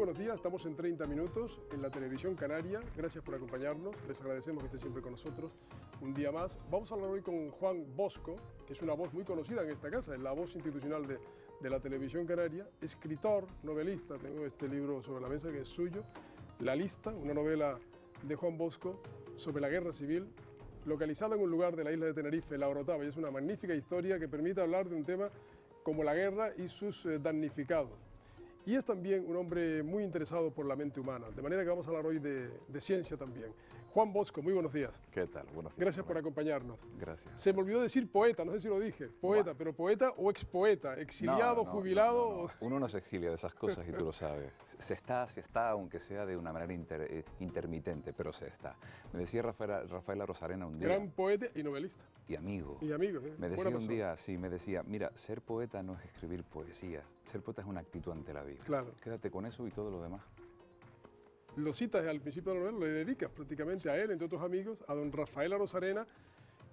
buenos días. Estamos en 30 minutos en la televisión canaria. Gracias por acompañarnos. Les agradecemos que estén siempre con nosotros un día más. Vamos a hablar hoy con Juan Bosco, que es una voz muy conocida en esta casa, es la voz institucional de la televisión canaria, escritor, novelista. Tengo este libro sobre la mesa que es suyo, La Lista, una novela de Juan Bosco sobre la guerra civil, localizada en un lugar de la isla de Tenerife, La Orotava, y es una magnífica historia que permite hablar de un tema como la guerra y sus damnificados. Y es también un hombre muy interesado por la mente humana, de manera que vamos a hablar hoy de ciencia también. Juan Bosco, muy buenos días. ¿Qué tal? Buenos días. Gracias por acompañarnos. Gracias. Se me olvidó decir poeta, no sé si lo dije, poeta, pero poeta o expoeta, exiliado, jubilado. No. Uno no se exilia de esas cosas y tú lo sabes. Se está, aunque sea de una manera intermitente, pero se está. Me decía Rafaela Rosarena un día. Gran poeta y novelista. Y amigo. Y amigo. Me decía un día, sí, me decía, mira, ser poeta no es escribir poesía, ser poeta es una actitud ante la vida. Claro. Quédate con eso y todo lo demás. Lo citas al principio de la novela, le dedicas prácticamente a él, entre otros amigos, a don Rafael Rosarena,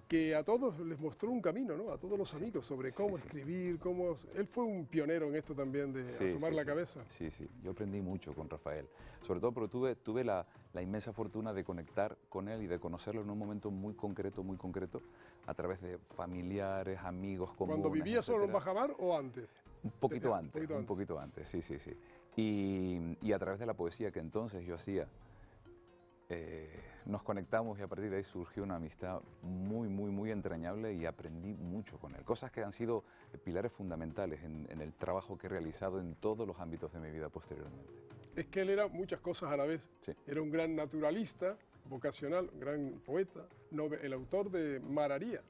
que a todos les mostró un camino, ¿no? A todos los amigos sobre cómo escribir, cómo... Él fue un pionero en esto también de asomar la cabeza. Sí, yo aprendí mucho con Rafael, sobre todo porque tuve la inmensa fortuna de conectar con él y de conocerlo en un momento muy concreto, a través de familiares, amigos comunes. ¿Cuando vivía solo en Bajamar o antes? Un poquito antes, sí. Y a través de la poesía que entonces yo hacía, nos conectamos y a partir de ahí surgió una amistad muy entrañable y aprendí mucho con él. Cosas que han sido pilares fundamentales en el trabajo que he realizado en todos los ámbitos de mi vida posteriormente. Es que él era muchas cosas a la vez. Sí. Era un gran naturalista, vocacional, un gran poeta, el autor de Mararía,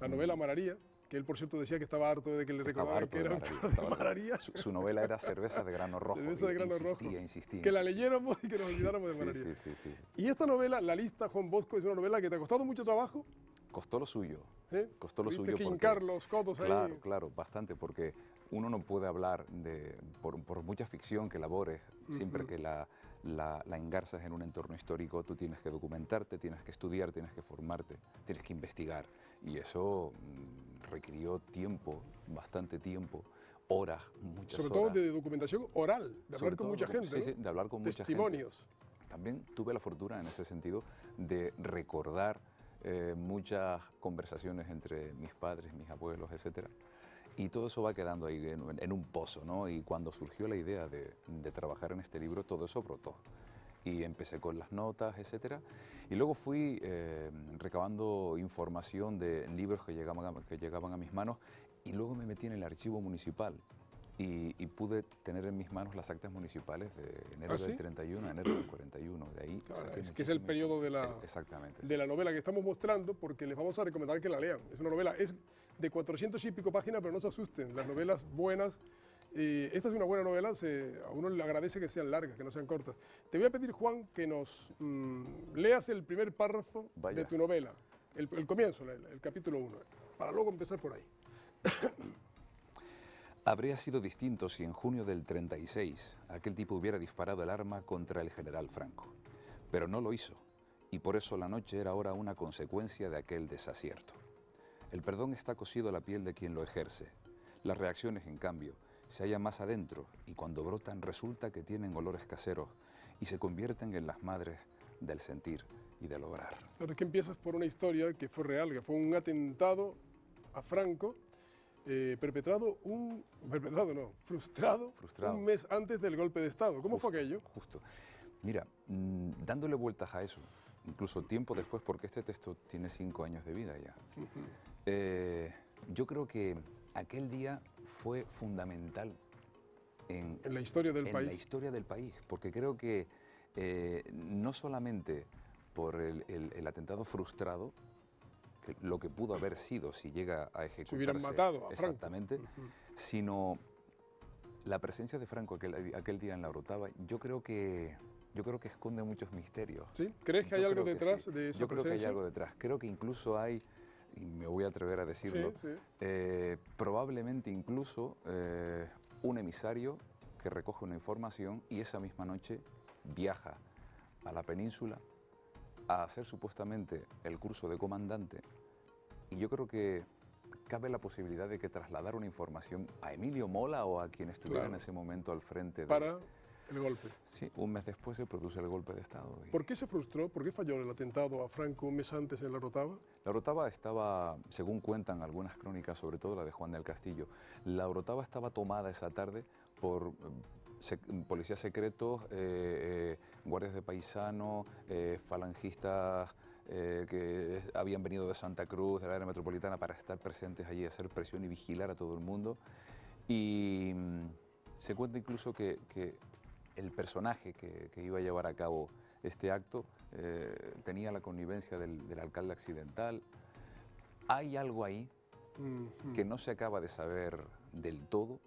la novela Mararía, que él, por cierto, decía que estaba harto de que le recordaran que era autor de Mararía. Su novela era Cerveza de grano rojo. Cerveza de grano rojo. Insistía. Que la leyéramos y que nos olvidáramos de Mararía. Sí. Y esta novela, La Lista, Juan Bosco, es una novela que te ha costado mucho trabajo. Costó lo suyo. Costó lo Tuviste suyo. Que hincar los codos ahí. Claro, bastante, porque uno no puede hablar por mucha ficción que elabores, siempre que la engarzas en un entorno histórico, tú tienes que documentarte, tienes que estudiar, tienes que formarte, tienes que investigar. Y eso requirió tiempo, bastante tiempo, horas, muchas horas. Sobre todo de documentación oral, de hablar con mucha gente. Sí, de hablar con mucha gente. Testimonios. También tuve la fortuna en ese sentido de recordar muchas conversaciones entre mis padres, mis abuelos, etc. Y todo eso va quedando ahí en un pozo, ¿no? Y cuando surgió la idea de trabajar en este libro, todo eso brotó. Y empecé con las notas, etc. Y luego fui recabando información de libros que llegaban a mis manos y luego me metí en el archivo municipal. Y pude tener en mis manos las actas municipales de enero del 31 a enero del 41. De ahí claro, es que es el periodo de la novela que estamos mostrando, porque les vamos a recomendar que la lean. Es una novela, es de 400 y pico páginas, pero no se asusten, las novelas buenas. Esta es una buena novela, a uno le agradece que sean largas, que no sean cortas. Te voy a pedir, Juan, que nos leas el primer párrafo de tu novela, el comienzo, el capítulo 1, para luego empezar por ahí. Habría sido distinto si en junio del 36 aquel tipo hubiera disparado el arma contra el general Franco. Pero no lo hizo, y por eso la noche era ahora una consecuencia de aquel desacierto. El perdón está cosido a la piel de quien lo ejerce. Las reacciones, en cambio, se hallan más adentro y cuando brotan resulta que tienen olores caseros y se convierten en las madres del sentir y del obrar. Pero es que empiezas por una historia que fue real, que fue un atentado a Franco, frustrado un mes antes del golpe de Estado. ¿Cómo fue aquello? Justo. Mira, dándole vueltas a eso, incluso tiempo después, porque este texto tiene 5 años de vida ya, yo creo que aquel día fue fundamental en la historia del país. En la historia del país, porque creo que no solamente por el atentado frustrado, lo que pudo haber sido si llega a ejecutarse, si hubieran matado a Franco. Exactamente, sino la presencia de Franco aquel día en La Orotava, yo creo que esconde muchos misterios. ¿Sí? ¿Crees que hay algo detrás de esa presencia? Yo creo que hay algo detrás. Creo que incluso hay, y me voy a atrever a decirlo, probablemente incluso un emisario que recoge una información y esa misma noche viaja a la península a hacer supuestamente el curso de comandante, y yo creo que cabe la posibilidad de que trasladar una información a Emilio Mola o a quien estuviera en ese momento al frente el golpe. Sí, un mes después se produce el golpe de Estado. ¿Por qué se frustró? ¿Por qué falló el atentado a Franco un mes antes en La Orotava? La Orotava estaba, según cuentan algunas crónicas, sobre todo la de Juan del Castillo, La Orotava estaba tomada esa tarde por policías secretos, guardias de paisano, falangistas que habían venido de Santa Cruz, de la área metropolitana, para estar presentes allí, hacer presión y vigilar a todo el mundo. Y se cuenta incluso que el personaje que iba a llevar a cabo este acto tenía la connivencia del alcalde accidental. Hay algo ahí que no se acaba de saber del todo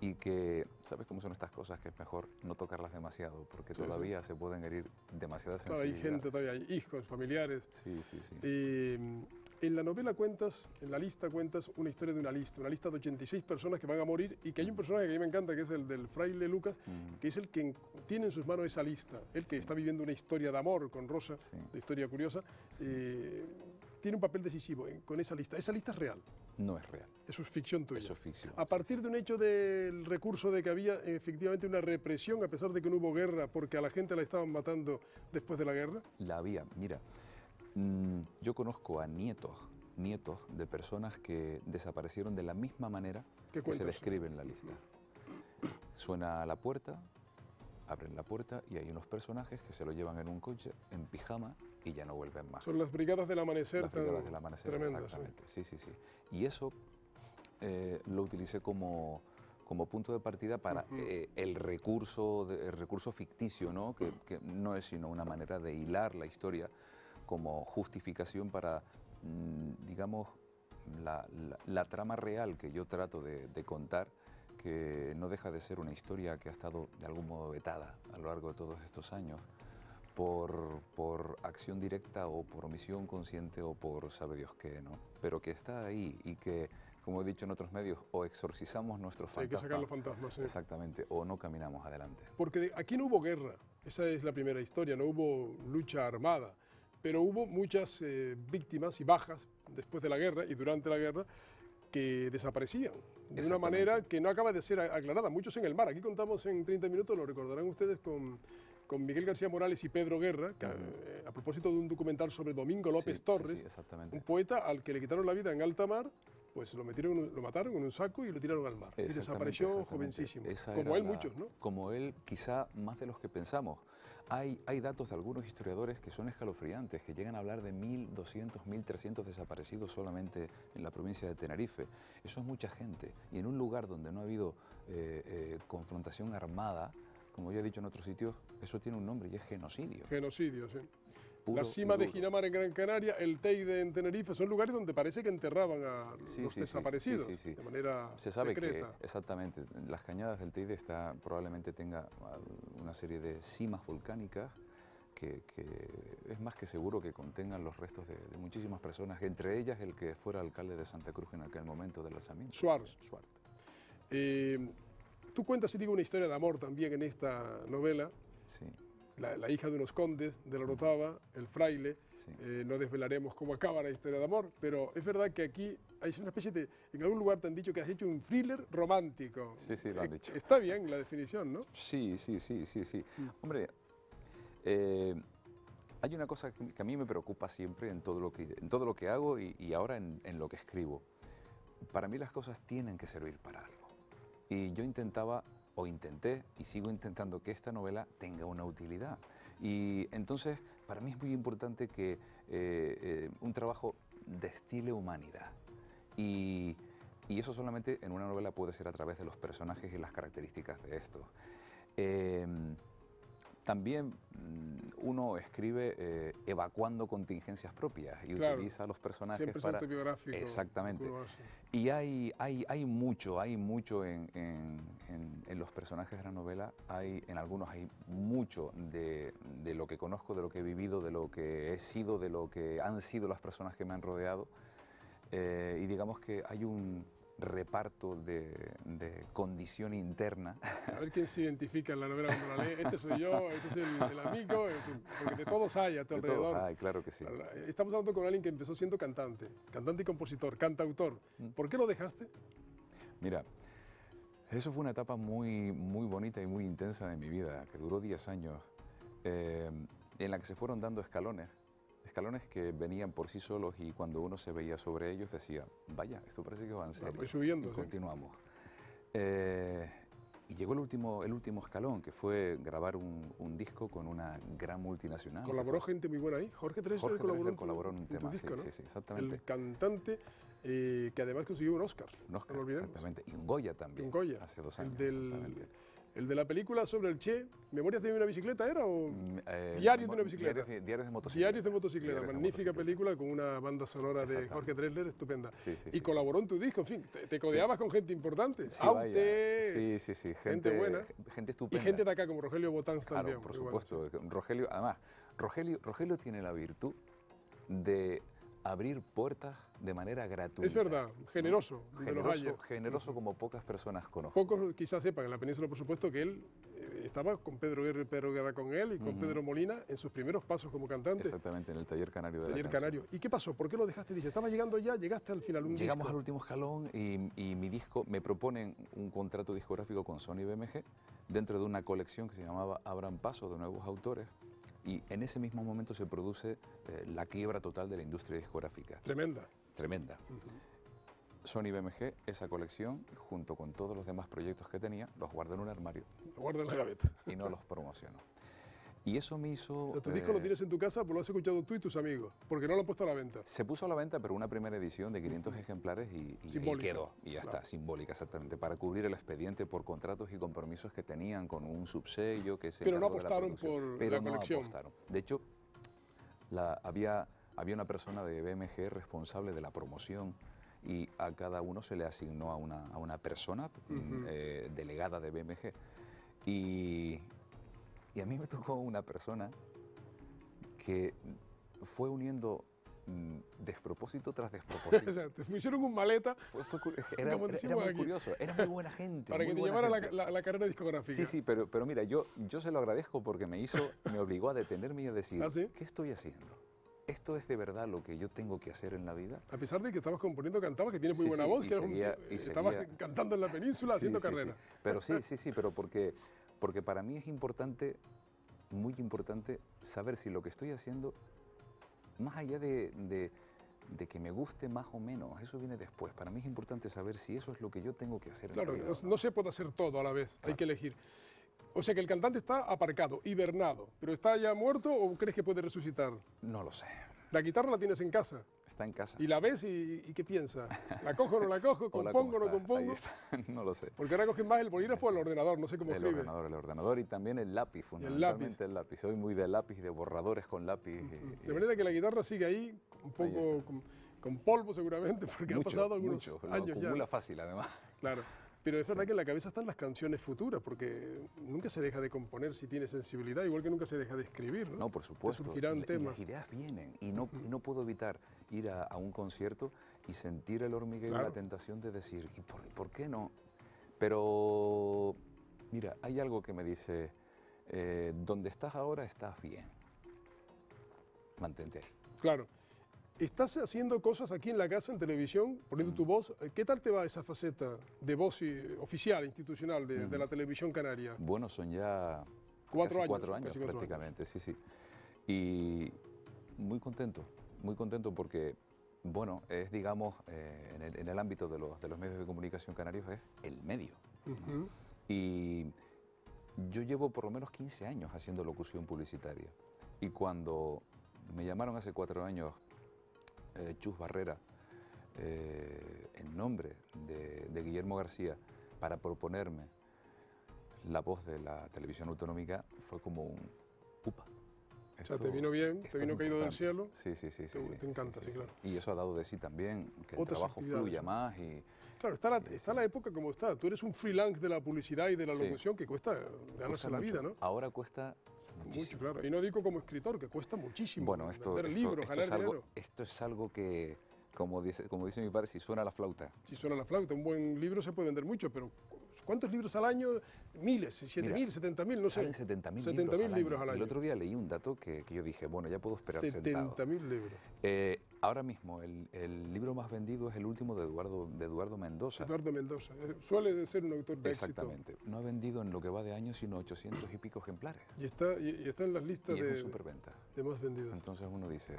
y que, ¿sabes cómo son estas cosas? Que es mejor no tocarlas demasiado porque todavía se pueden herir demasiadas sensibilidades. Claro, hay gente todavía, hay hijos, familiares. Sí, sí, sí. En la novela cuentas, en la lista cuentas una historia de una lista de 86 personas que van a morir y que hay un personaje que a mí me encanta, que es el del fraile Lucas, que es el que tiene en sus manos esa lista, el que está viviendo una historia de amor con Rosa, de historia curiosa, tiene un papel decisivo con esa lista. ¿Esa lista es real? No es real. Eso es ficción tuya. Eso es ficción. A partir de un hecho del recurso de que había efectivamente una represión, a pesar de que no hubo guerra, porque a la gente la estaban matando después de la guerra. La había, mira. Yo conozco a nietos de personas que desaparecieron de la misma manera que se describe en la lista. Suena la puerta, abren la puerta y hay unos personajes que se lo llevan en un coche, en pijama, y ya no vuelven más. Son las brigadas del amanecer. Las brigadas del amanecer, tremendas, exactamente. Sí, sí, sí. Y eso lo utilicé como punto de partida para el recurso ficticio, ¿no? Que no es sino una manera de hilar la historia como justificación para, digamos, la trama real que yo trato de contar, que no deja de ser una historia que ha estado de algún modo vetada a lo largo de todos estos años por acción directa o por omisión consciente o por sabe Dios qué, ¿no? Pero que está ahí y que, como he dicho en otros medios, o exorcizamos nuestros fantasmas. Hay que sacar los fantasmas, sí. Exactamente, o no caminamos adelante. Porque aquí no hubo guerra, esa es la primera historia, no hubo lucha armada, pero hubo muchas víctimas y bajas después de la guerra y durante la guerra que desaparecían de una manera que no acaba de ser aclarada. Muchos en el mar. Aquí contamos en 30 minutos, lo recordarán ustedes, con Miguel García Morales y Pedro Guerra, que, a propósito de un documental sobre Domingo López Torres, un poeta al que le quitaron la vida en alta mar, pues lo mataron en un saco y lo tiraron al mar. Y desapareció jovencísimo. Como él, muchos, ¿no? Como él, quizá más de los que pensamos. Hay datos de algunos historiadores que son escalofriantes, que llegan a hablar de 1.200, 1.300 desaparecidos solamente en la provincia de Tenerife. Eso es mucha gente. Y en un lugar donde no ha habido confrontación armada, como ya he dicho en otros sitios, eso tiene un nombre y es genocidio. Genocidio, sí. La cima de Ginamar en Gran Canaria, el Teide en Tenerife, son lugares donde parece que enterraban a los desaparecidos de manera Se sabe secreta. Que, exactamente, las cañadas del Teide probablemente tenga una serie de cimas volcánicas que es más que seguro que contengan los restos de muchísimas personas, entre ellas el que fuera alcalde de Santa Cruz en aquel momento del alzamiento. Suárez. Tú cuentas, y digo, una historia de amor también en esta novela. Sí. La hija de unos condes de La Orotava, el fraile. No desvelaremos cómo acaba la historia de amor, pero es verdad que aquí hay una especie de... En algún lugar te han dicho que has hecho un thriller romántico. Sí, sí, lo han dicho. Está bien la definición, ¿no? Sí. Hombre, hay una cosa que a mí me preocupa siempre en todo lo que hago y ahora en lo que escribo. Para mí las cosas tienen que servir para algo. Y yo intenté y sigo intentando que esta novela tenga una utilidad. Y entonces, para mí es muy importante que un trabajo destile humanidad. Y eso solamente en una novela puede ser a través de los personajes y las características de estos. También uno escribe evacuando contingencias propias y utiliza a los personajes siempre para... Siempre es autobiográfico. Exactamente. Y hay mucho en los personajes de la novela, en algunos hay mucho de lo que conozco, de lo que he vivido, de lo que he sido, de lo que han sido las personas que me han rodeado. Y digamos que hay un reparto de condición interna. A ver quién se identifica en la novela cuando la lee. Este soy yo, este es el amigo, porque de todos hay a tu alrededor. Todos hay, claro que sí. Estamos hablando con alguien que empezó siendo cantante y compositor, cantautor. ¿Por qué lo dejaste? Mira, Eso fue una etapa muy, muy bonita y muy intensa de mi vida, que duró 10 años, en la que se fueron dando escalones, escalones que venían por sí solos y cuando uno se veía sobre ellos decía, vaya, esto parece que va en serio. Voy subiendo, y sí. continuamos. Y llegó el último escalón, que fue grabar un disco con una gran multinacional. Colaboró gente muy buena ahí. Jorge Drexler colaboró en un tema, disco, sí, ¿no? sí, exactamente. El cantante que además consiguió un Oscar. Un Oscar, no lo olvidemos. exactamente. Y un Goya también. Un Goya. Hace 2 años, exactamente. El de la película sobre el Che, ¿Memorias de una bicicleta era o Diarios de una bicicleta? Diarios de motocicleta. Diarios de motocicleta, Diarios de magnífica motocicleta. película con una banda sonora de Jorge Drexler estupenda. Sí, sí, y colaboró en tu disco, en fin, te codeabas con gente importante. Sí, Aute, sí, gente buena. Gente estupenda. Y gente de acá como Rogelio Botanz claro, también. por supuesto. Bueno, sí. Rogelio, además, Rogelio tiene la virtud de abrir puertas de manera gratuita. Es verdad, generoso. Generoso como pocas personas conozco. Pocos quizás sepan en la península, por supuesto, que él estaba con Pedro Guerra con él y con Pedro Molina en sus primeros pasos como cantante. Exactamente, en el Taller Canario de Taller Canario. ¿Y qué pasó? ¿Por qué lo dejaste? Dice, estaba llegando ya, llegaste al final. Llegamos al último escalón y mi disco, me proponen un contrato discográfico con Sony BMG dentro de una colección que se llamaba Abran Paso de nuevos autores. Y en ese mismo momento se produce la quiebra total de la industria discográfica. Tremenda. Tremenda. Sony BMG, esa colección, junto con todos los demás proyectos que tenía, los guardo en un armario. Los guardo en la gaveta. Y no los promociono. Y eso me hizo... O sea, tu disco lo tienes en tu casa, pues lo has escuchado tú y tus amigos, porque no lo han puesto a la venta. Se puso a la venta, pero una primera edición de 500 ejemplares y quedó. Y ya está, simbólica exactamente, para cubrir el expediente por contratos y compromisos que tenían con un subsello que se... Pero no apostaron por la colección. Apostaron. De hecho, había una persona de BMG responsable de la promoción y a cada uno se le asignó a una persona delegada de BMG. Y a mí me tocó una persona que fue uniendo despropósito tras despropósito. O sea, te pusieron un maleta. Era muy curioso, era muy buena gente. Para que te llevara la carrera discográfica. Sí, sí, pero mira, yo se lo agradezco porque me obligó a detenerme y a decir, ¿Ah, sí? ¿qué estoy haciendo? ¿Esto es de verdad lo que yo tengo que hacer en la vida? A pesar de que estabas componiendo, cantabas, que tienes muy buena voz, que estabas cantando en la península, haciendo carrera. Sí. Pero pero porque para mí es importante, muy importante, saber si lo que estoy haciendo, más allá de que me guste más o menos, eso viene después. Para mí es importante saber si eso es lo que yo tengo que hacer en la vida. Claro, no se puede hacer todo a la vez, hay que elegir. O sea que el cantante está aparcado, hibernado, pero ¿está ya muerto o crees que puede resucitar? No lo sé. La guitarra la tienes en casa. Está en casa. ¿Y la ves y qué piensas? ¿La cojo o no la cojo? ¿Compongo o no compongo? Ahí está. No lo sé. Porque ahora cogen más el bolígrafo o el ordenador, no sé cómo escribe. El ordenador y también el lápiz, fundamentalmente el lápiz. Soy muy de lápiz, de borradores con lápiz. De manera que la guitarra sigue ahí, un poco con polvo seguramente, porque ha pasado algunos años ya. Acumula fácil, además. Claro. Pero es verdad que en la cabeza están las canciones futuras, porque nunca se deja de componer si tiene sensibilidad, igual que nunca se deja de escribir, ¿no? No, por supuesto. Surgirán temas. Las ideas vienen y no puedo evitar ir a un concierto y sentir el hormigueo y la tentación de decir, ¿y por qué no? Pero, mira, hay algo que me dice, donde estás ahora estás bien. Mantente ahí. Claro. Estás haciendo cosas aquí en la casa, en televisión, poniendo tu voz. ¿Qué tal te va esa faceta de voz oficial, institucional de la televisión canaria? Bueno, son ya 4 años. 4 años prácticamente, sí. Y muy contento porque, bueno, es, digamos, en el ámbito de los medios de comunicación canarios es el medio. Y yo llevo por lo menos 15 años haciendo locución publicitaria. Y cuando me llamaron hace 4 años, Chus Barrera, en nombre de Guillermo García, para proponerme la voz de la televisión autonómica, fue como un upa. O sea, te vino bien, te vino caído del cielo. Sí. Te encanta, sí, claro. Y eso ha dado de sí también, que el trabajo fluya más. Claro, está la época como está. Tú eres un freelance de la publicidad y de la locución que cuesta ganarse la vida, ¿no? Ahora cuesta muchísimo. Mucho, claro. Y no digo como escritor, que cuesta muchísimo. Bueno, esto es algo que, como dice mi padre, si suena la flauta. Si suena la flauta, un buen libro se puede vender mucho, pero ¿cuántos libros al año? Miles, 7.000, 70.000, no sé. Salen 70.000 libros al año. El otro día leí un dato que yo dije, bueno, ya puedo esperar 70.000 libros. Ahora mismo, el libro más vendido es el último de Eduardo Mendoza. Eduardo Mendoza. Suele ser un autor de Exactamente. No ha vendido en lo que va de año sino 800 y pico ejemplares. Y está en las listas es un superventa. de más vendidos. Entonces uno dice...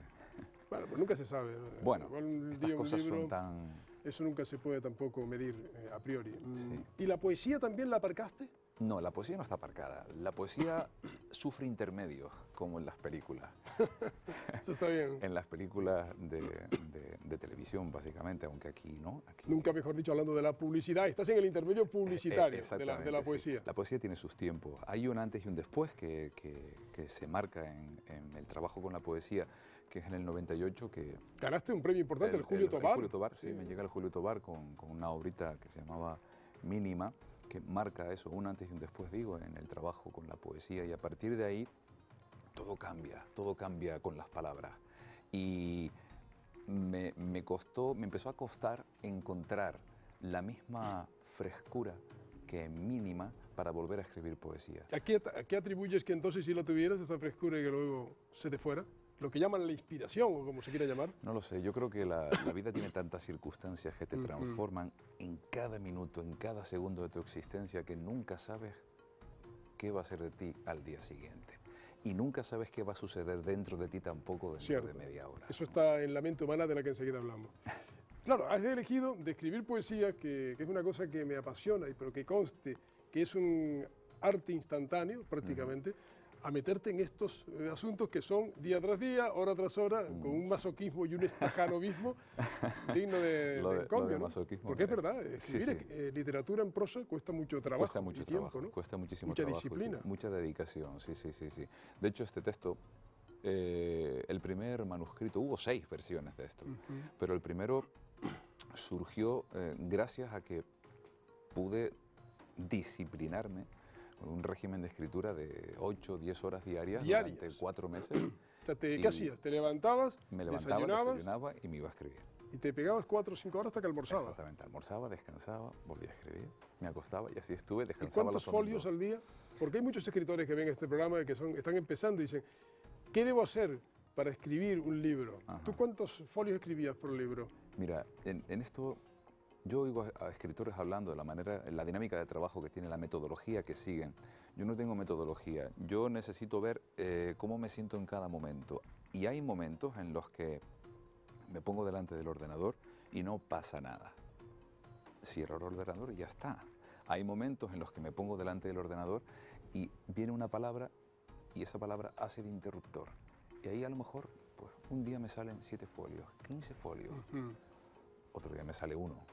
Bueno, pues nunca se sabe. Bueno, estas cosas son tan... Eso nunca se puede tampoco medir a priori. Sí. ¿Y la poesía también la aparcaste? No, la poesía no está aparcada. La poesía sufre intermedios, como en las películas. Eso está bien. En las películas de televisión, básicamente, aunque aquí no. Aquí... Nunca mejor dicho, hablando de la publicidad. Estás en el intermedio publicitario de la poesía. Sí. La poesía tiene sus tiempos. Hay un antes y un después que se marca en el trabajo con la poesía, que es en el 98 que... Ganaste un premio importante, el Julio Tobar. El Julio Tobar, sí, me llega el Julio Tobar con una obrita que se llamaba Mínima, que marca eso, un antes y un después, digo, en el trabajo con la poesía, y a partir de ahí todo cambia con las palabras. Y me empezó a costar encontrar la misma frescura que en Mínima para volver a escribir poesía. ¿A qué atribuyes que entonces si lo tuvieras, esa frescura y que luego se te fuera? Lo que llaman la inspiración, o como se quiera llamar. No lo sé, yo creo que la vida tiene tantas circunstancias que te transforman en cada minuto, en cada segundo de tu existencia, que nunca sabes qué va a ser de ti al día siguiente. Y nunca sabes qué va a suceder dentro de ti tampoco dentro de media hora. Eso está en la mente humana de la que enseguida hablamos. Claro, has elegido de escribir poesía, que es una cosa que me apasiona, pero que conste que es un arte instantáneo prácticamente, a meterte en estos asuntos que son día tras día, hora tras hora, con un masoquismo y un estajanovismo digno de encomio, ¿no? Porque es verdad, escribir literatura en prosa cuesta mucho trabajo. Cuesta mucho tiempo, ¿no? Cuesta muchísimo mucha trabajo. Disciplina. Mucha dedicación, sí. De hecho, este texto, el primer manuscrito, hubo 6 versiones de esto, pero el primero surgió gracias a que pude disciplinarme con un régimen de escritura de 8 o 10 horas diarias durante 4 meses. O sea, ¿qué hacías? ¿Te levantabas? Me levantaba, desayunaba y me iba a escribir. Y te pegabas 4 o 5 horas hasta que almorzabas. Exactamente, almorzaba, descansaba, volvía a escribir, me acostaba y así estuve, descansaba. ¿Y cuántos folios al día? Porque hay muchos escritores que ven este programa y que están empezando y dicen, ¿qué debo hacer para escribir un libro? ¿Tú cuántos folios escribías por libro? Mira, en esto... Yo oigo a escritores hablando de la manera, la dinámica de trabajo que tiene, la metodología que siguen. Yo no tengo metodología, yo necesito ver cómo me siento en cada momento. Y hay momentos en los que me pongo delante del ordenador y no pasa nada. Cierro el ordenador y ya está. Hay momentos en los que me pongo delante del ordenador y viene una palabra y esa palabra hace de interruptor. Y ahí a lo mejor, pues un día me salen 7 folios, 15 folios. Otro día me sale 1.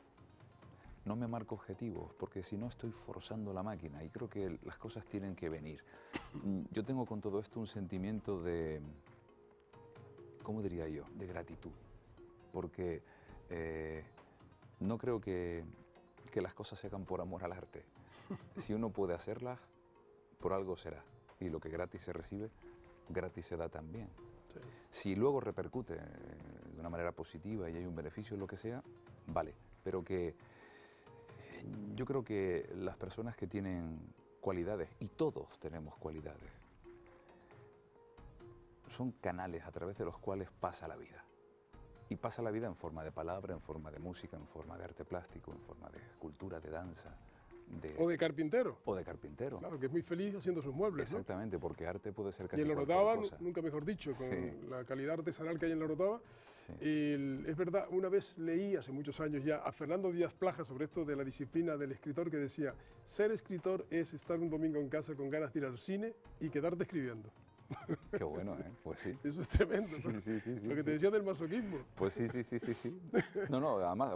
No me marco objetivos, porque si no estoy forzando la máquina y creo que las cosas tienen que venir. Yo tengo con todo esto un sentimiento de, ¿cómo diría yo?, de gratitud, porque no creo que las cosas se hagan por amor al arte. Si uno puede hacerlas, por algo será, y lo que gratis se recibe, gratis se da también. Sí. Si luego repercute de una manera positiva y hay un beneficio, lo que sea, vale, pero que yo creo que las personas que tienen cualidades, y todos tenemos cualidades, son canales a través de los cuales pasa la vida. Y pasa la vida en forma de palabra, en forma de música, en forma de arte plástico, en forma de escultura, de danza. O de carpintero. O de carpintero. Claro, que es muy feliz haciendo sus muebles, exactamente, ¿no? Porque arte puede ser casi cualquier cosa. Y en la Orotava, nunca mejor dicho, con la calidad artesanal que hay en la Orotava. Es verdad, una vez leí, hace muchos años ya, a Fernando Díaz Plaja sobre esto de la disciplina del escritor, que decía, ser escritor es estar un domingo en casa con ganas de ir al cine y quedarte escribiendo. Qué bueno, ¿eh? Pues sí. Eso es tremendo. Sí, lo que te decía del masoquismo. Pues sí. No, además,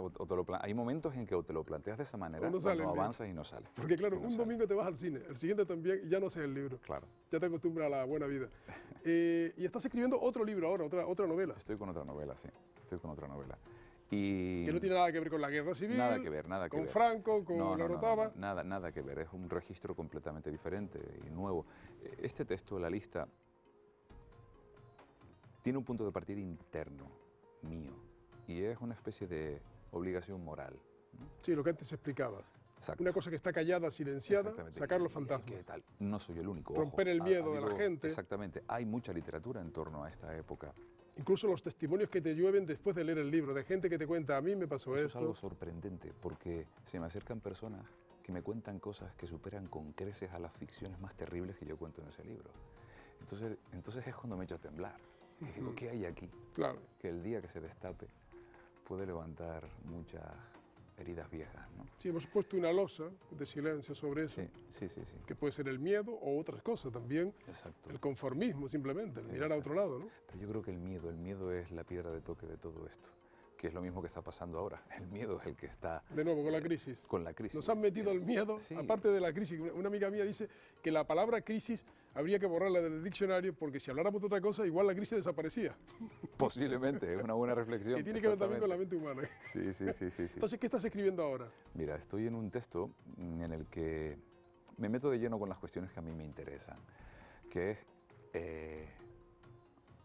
hay momentos en que te lo planteas de esa manera, no avanzas y no sales. Porque claro, un domingo te vas al cine, el siguiente también, y ya no sé el libro. Claro. Ya te acostumbras a la buena vida. Y estás escribiendo otro libro ahora, otra novela. Estoy con otra novela, sí. Estoy con otra novela. Y que no tiene nada que ver con la guerra civil, nada que ver, con Franco, con la Orotava. Nada que ver, es un registro completamente diferente y nuevo. Este texto, La lista, tiene un punto de partida interno, mío, y es una especie de obligación moral, ¿no? Sí, lo que antes explicabas. Exacto. una cosa que está callada, silenciada, Exactamente. sacar los ¿Qué fantasmas. tal? No soy el único. Romper ojo. el miedo de la habido- gente. Exactamente. Hay mucha literatura en torno a esta época. Incluso los testimonios que te llueven después de leer el libro, de gente que te cuenta, a mí me pasó Eso es esto. algo sorprendente porque se me acercan personas que me cuentan cosas que superan con creces a las ficciones más terribles que yo cuento en ese libro. Entonces es cuando me echo a temblar. Y digo, ¿qué hay aquí? Claro. Que el día que se destape puede levantar muchas heridas viejas, ¿no? Sí, hemos puesto una losa de silencio sobre eso, Sí, sí. que puede ser el miedo o otras cosas también, Exacto. el conformismo simplemente, el mirar a otro Exacto. lado, ¿no? Pero yo creo que el miedo es la piedra de toque de todo esto, que es lo mismo que está pasando ahora. El miedo es el que está... De nuevo, con la crisis. Con la crisis. Nos han metido el miedo, Sí. aparte de la crisis. Una amiga mía dice que la palabra crisis habría que borrarla del diccionario porque si habláramos de otra cosa, igual la crisis desaparecía. Posiblemente, es una buena reflexión. Que tiene que ver también con la mente humana. Sí. Entonces, ¿qué estás escribiendo ahora? Mira, estoy en un texto en el que me meto de lleno con las cuestiones que a mí me interesan, que es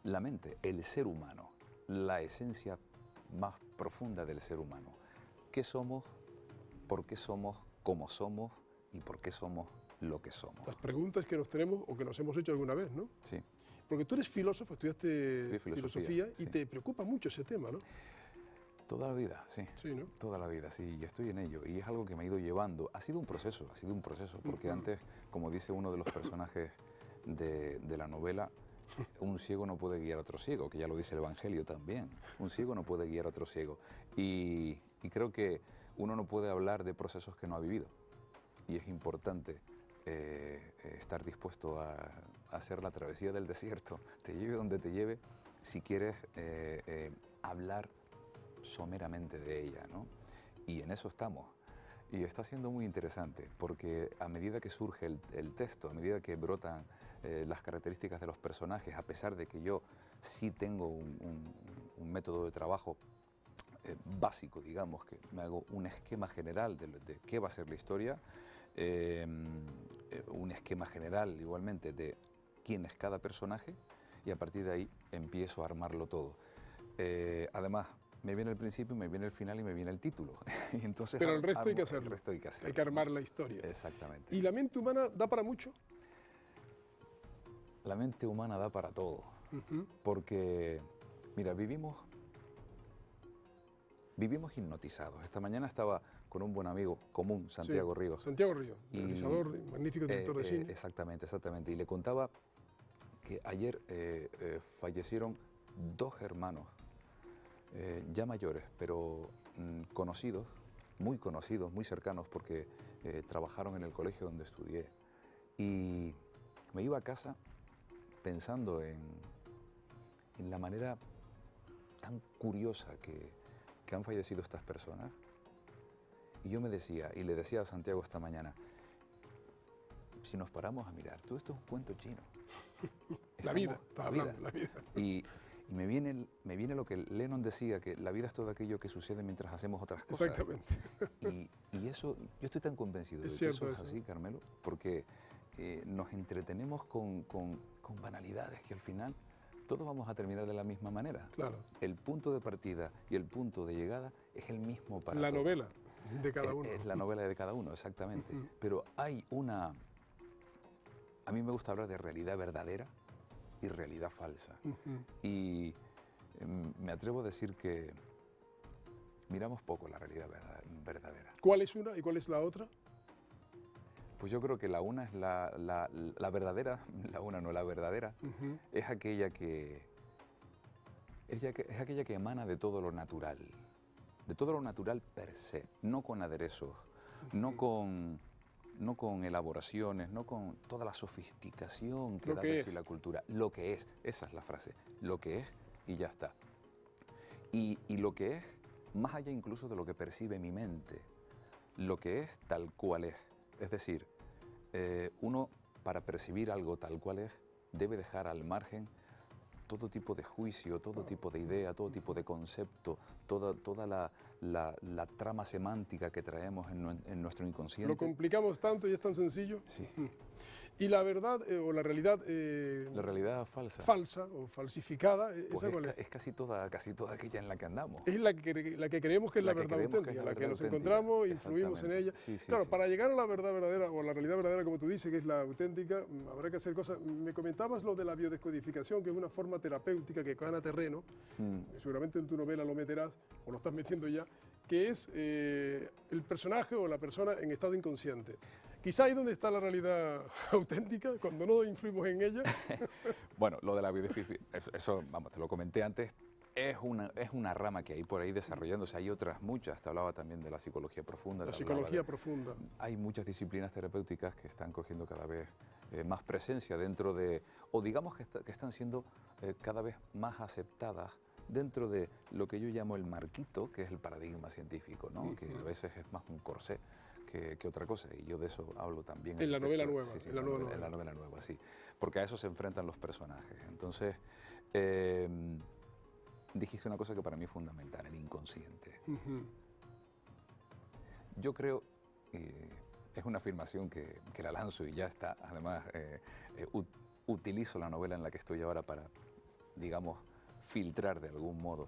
la mente, el ser humano, la esencia más profunda del ser humano. ¿Qué somos? ¿Por qué somos? ¿Cómo somos? ¿Y por qué somos lo que somos? Las preguntas que nos tenemos o que nos hemos hecho alguna vez, ¿no? Sí. Porque tú eres filósofo, estudiaste Estudié filosofía y sí. te preocupa mucho ese tema, ¿no? Toda la vida, sí. Sí, ¿no? Toda la vida, sí, y estoy en ello. Y es algo que me ha ido llevando. Ha sido un proceso, porque antes, como dice uno de los personajes de la novela, un ciego no puede guiar a otro ciego, que ya lo dice el Evangelio también. Un ciego no puede guiar a otro ciego. Y creo que uno no puede hablar de procesos que no ha vivido. Y es importante estar dispuesto a hacer la travesía del desierto, te lleve donde te lleve, si quieres hablar someramente de ella, ¿no? Y en eso estamos. Y está siendo muy interesante, porque a medida que surge el texto, a medida que brotan las características de los personajes, a pesar de que yo sí tengo un método de trabajo básico, digamos, que me hago un esquema general de qué va a ser la historia, un esquema general igualmente de quién es cada personaje, y a partir de ahí empiezo a armarlo todo. Además, me viene el principio, me viene el final y me viene el título. Y entonces Pero el resto hay que hacerlo. El resto hay que hacerlo. Hay que armar la historia. Exactamente. ¿Y la mente humana da para mucho? La mente humana da para todo. Porque, mira, vivimos hipnotizados. Esta mañana estaba con un buen amigo común, Santiago Ríos. Santiago Ríos, Y, realizador, magnífico director de cine. Exactamente. Y le contaba que ayer fallecieron dos hermanos, ya mayores, pero conocidos, muy cercanos, porque trabajaron en el colegio donde estudié. Y me iba a casa pensando en la manera tan curiosa que han fallecido estas personas. Y yo me decía, y le decía a Santiago esta mañana, si nos paramos a mirar, todo esto es un cuento chino. La vida. Y me viene lo que Lennon decía, que la vida es todo aquello que sucede mientras hacemos otras cosas. Exactamente. Y eso, yo estoy tan convencido de que eso es así, Carmelo, porque nos entretenemos con banalidades que al final todos vamos a terminar de la misma manera. Claro. El punto de partida y el punto de llegada es el mismo para todos. La novela de cada uno. Es la novela de cada uno, exactamente. Pero hay una... A mí me gusta hablar de realidad verdadera y realidad falsa. Y me atrevo a decir que miramos poco la realidad verdadera. ¿Cuál es una y cuál es la otra? Pues yo creo que la una es la verdadera, la verdadera, es aquella que emana de todo lo natural per se, no con aderezos, no con elaboraciones, no con toda la sofisticación que da de sí la cultura. Lo que es, esa es la frase, lo que es y ya está. Y lo que es, más allá incluso de lo que percibe mi mente, lo que es tal cual es. Es decir, uno para percibir algo tal cual es, debe dejar al margen todo tipo de juicio, todo tipo de idea, todo tipo de concepto, toda la trama semántica que traemos en nuestro inconsciente. Lo complicamos tanto y es tan sencillo. Sí. Y la verdad o la realidad... La realidad falsa. Falsa o falsificada, Pues ¿esa cuál es? es casi toda aquella en la que andamos. Es la que creemos que es la verdad auténtica, la que nos encontramos, influimos en ella. Sí, sí, claro, sí. para llegar a la verdad verdadera o a la realidad verdadera, como tú dices, que es la auténtica, habrá que hacer cosas. Me comentabas lo de la biodescodificación, que es una forma terapéutica que gana terreno, seguramente en tu novela lo meterás, o lo estás metiendo ya, que es el personaje o la persona en estado inconsciente. Quizá ahí donde está la realidad auténtica, cuando no influimos en ella. Bueno, lo de la biodescodificación, eso, vamos, te lo comenté antes, es una rama que hay por ahí desarrollándose. Hay otras muchas, te hablaba también de la psicología profunda. La psicología profunda. Hay muchas disciplinas terapéuticas que están cogiendo cada vez más presencia dentro de, o digamos que están siendo cada vez más aceptadas dentro de lo que yo llamo el marquito, que es el paradigma científico, ¿no? Que a veces es más un corsé que otra cosa, y yo de eso hablo también. En la novela nueva. Sí, sí, en la novela nueva, sí. Porque a eso se enfrentan los personajes. Entonces, dijiste una cosa que para mí es fundamental, el inconsciente. Yo creo, es una afirmación que la lanzo y ya está, además utilizo la novela en la que estoy ahora para, digamos, filtrar de algún modo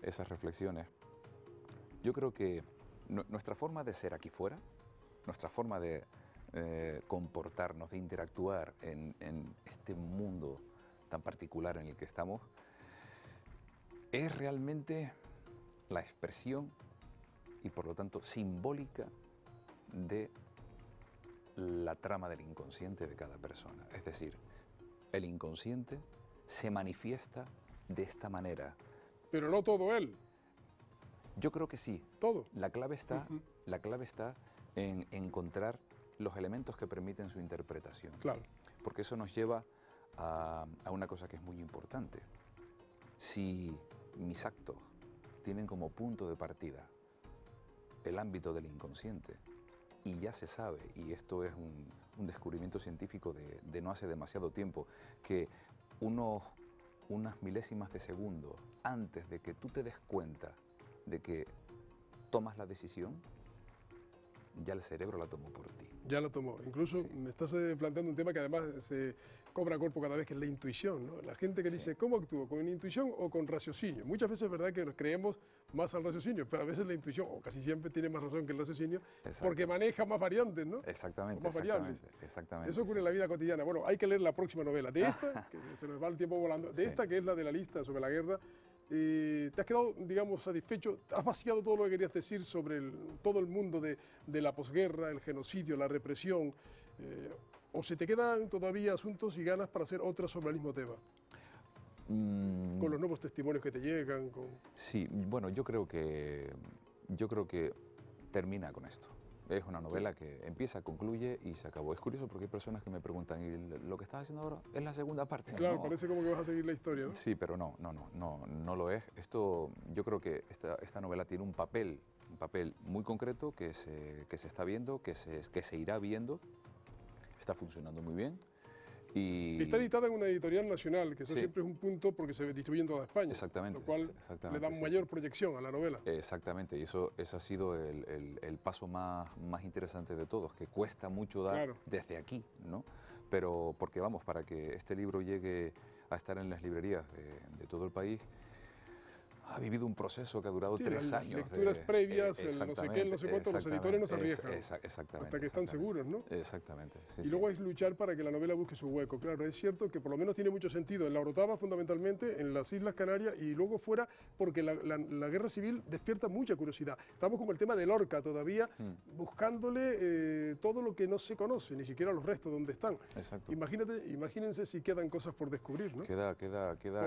esas reflexiones. Yo creo que nuestra forma de ser aquí fuera, nuestra forma de comportarnos, de interactuar en este mundo tan particular en el que estamos, es realmente la expresión y por lo tanto simbólica de la trama del inconsciente de cada persona. Es decir, el inconsciente se manifiesta de esta manera. Pero no todo él. Yo creo que sí. Todo. La clave está en encontrar los elementos que permiten su interpretación. Claro. Porque eso nos lleva a una cosa que es muy importante. Si mis actos tienen como punto de partida el ámbito del inconsciente, y ya se sabe, y esto es un descubrimiento científico de no hace demasiado tiempo, que unas milésimas de segundo antes de que tú te des cuenta de que tomas la decisión, ya el cerebro la tomó por ti. Ya la tomó. Incluso Sí. me estás planteando un tema que además se cobra cuerpo cada vez, que es la intuición, ¿no? La gente que Sí. dice, ¿cómo actúo? ¿Con intuición o con raciocinio? Muchas veces es verdad que nos creemos más al raciocinio, pero a veces la intuición, o casi siempre, tiene más razón que el raciocinio, Exacto. porque maneja más variantes, ¿no? Exactamente, O más variables. exactamente. Eso ocurre en la vida cotidiana. Bueno, hay que leer la próxima novela. De esta, que se nos va el tiempo volando, de Sí. esta que es la de la lista sobre la guerra, ¿te has quedado, digamos, satisfecho? ¿Has vaciado todo lo que querías decir sobre todo el mundo de la posguerra, el genocidio, la represión? ¿O se te quedan todavía asuntos y ganas para hacer otras sobre el mismo tema? Con los nuevos testimonios que te llegan. Sí, bueno, yo creo que termina con esto. Es una novela que empieza, concluye y se acabó. Es curioso porque hay personas que me preguntan, ¿y lo que estás haciendo ahora es la segunda parte? Claro, No. parece como que vas a seguir la historia, ¿no? Sí, pero no lo es. Esto, yo creo que esta novela tiene un papel muy concreto que se está viendo, que se irá viendo. Está funcionando muy bien. Y Está editada en una editorial nacional, que eso Sí. siempre es un punto porque se distribuye en toda España. Exactamente, Lo cual exactamente, le da sí, mayor sí. proyección a la novela. Exactamente, y ese ha sido el paso más interesante de todos, que cuesta mucho dar Claro. desde aquí, ¿no? Pero porque vamos, para que este libro llegue a estar en las librerías de todo el país, ha vivido un proceso que ha durado Sí, 3 las años. lecturas previas, el no sé qué, el no sé cuánto, los editores no se arriesgan. Exactamente. Hasta que están seguros, ¿no? Exactamente. Sí, Y luego es luchar para que la novela busque su hueco. Claro, es cierto que por lo menos tiene mucho sentido en la Orotava, fundamentalmente, en las Islas Canarias y luego fuera, porque la guerra civil despierta mucha curiosidad. Estamos con el tema de Lorca todavía, buscándole todo lo que no se conoce, ni siquiera los restos donde están. Exacto. Imagínense si quedan cosas por descubrir, ¿no? Queda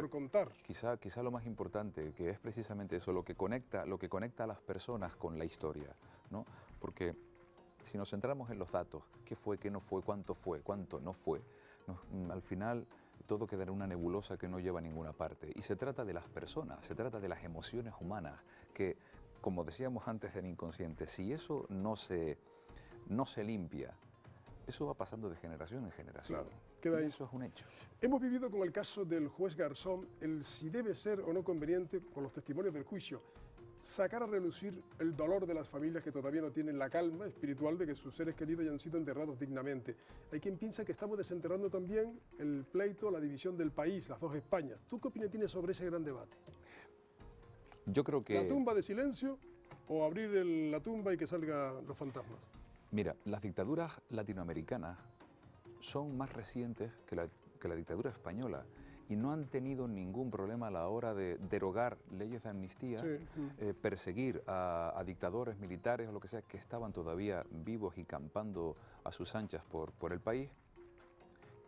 Por contar. Quizá lo más importante, que es precisamente eso, lo que conecta a las personas con la historia, ¿no? Porque si nos centramos en los datos, qué fue, qué no fue, cuánto no fue, al final todo queda en una nebulosa que no lleva a ninguna parte. Y se trata de las personas, se trata de las emociones humanas, que, como decíamos antes del inconsciente, si eso no se limpia, eso va pasando de generación en generación. Claro, queda y ahí. eso es un hecho. Hemos vivido con el caso del juez Garzón, el si debe ser o no conveniente con los testimonios del juicio. sacar a relucir el dolor de las familias que todavía no tienen la calma espiritual de que sus seres queridos hayan sido enterrados dignamente. Hay quien piensa que estamos desenterrando también el pleito, la división del país, las dos Españas. ¿Tú qué opinión tienes sobre ese gran debate? Yo creo que... ¿La tumba de silencio o abrir la tumba y que salgan los fantasmas? Mira, las dictaduras latinoamericanas son más recientes que la dictadura española y no han tenido ningún problema a la hora de derogar leyes de amnistía, Sí. perseguir a dictadores militares o lo que sea que estaban todavía vivos y campando a sus anchas por el país.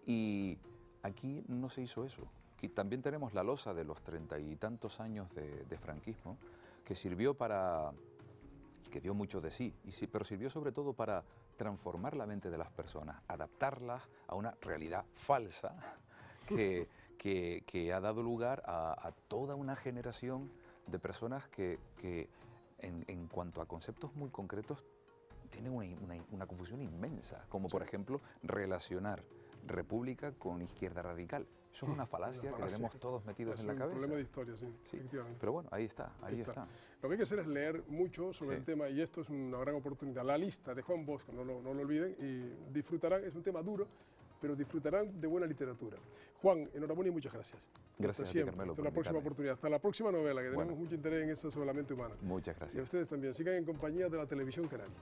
Y aquí no se hizo eso. Aquí también tenemos la losa de los 30 y tantos años de franquismo, que sirvió para, y que dio mucho de sí, pero sirvió sobre todo para transformar la mente de las personas, adaptarlas a una realidad falsa que ha dado lugar a toda una generación de personas que en cuanto a conceptos muy concretos tienen una confusión inmensa, como por ejemplo relacionar república con izquierda radical. Eso es una falacia que tenemos todos metidos en la cabeza. Es un problema de historia, sí, Sí, efectivamente. pero bueno, ahí está. Lo que hay que hacer es leer mucho sobre el tema y esto es una gran oportunidad. La lista de Juan Bosco, no lo olviden, y disfrutarán, es un tema duro, pero disfrutarán de buena literatura. Juan, enhorabuena y muchas gracias. Gracias a ti, Carmelo, Hasta por la próxima invitarme. oportunidad, hasta la próxima novela, que tenemos Bueno. mucho interés en esa sobre la mente humana. Muchas Y a gracias. ustedes también, sigan en compañía de la Televisión Canaria.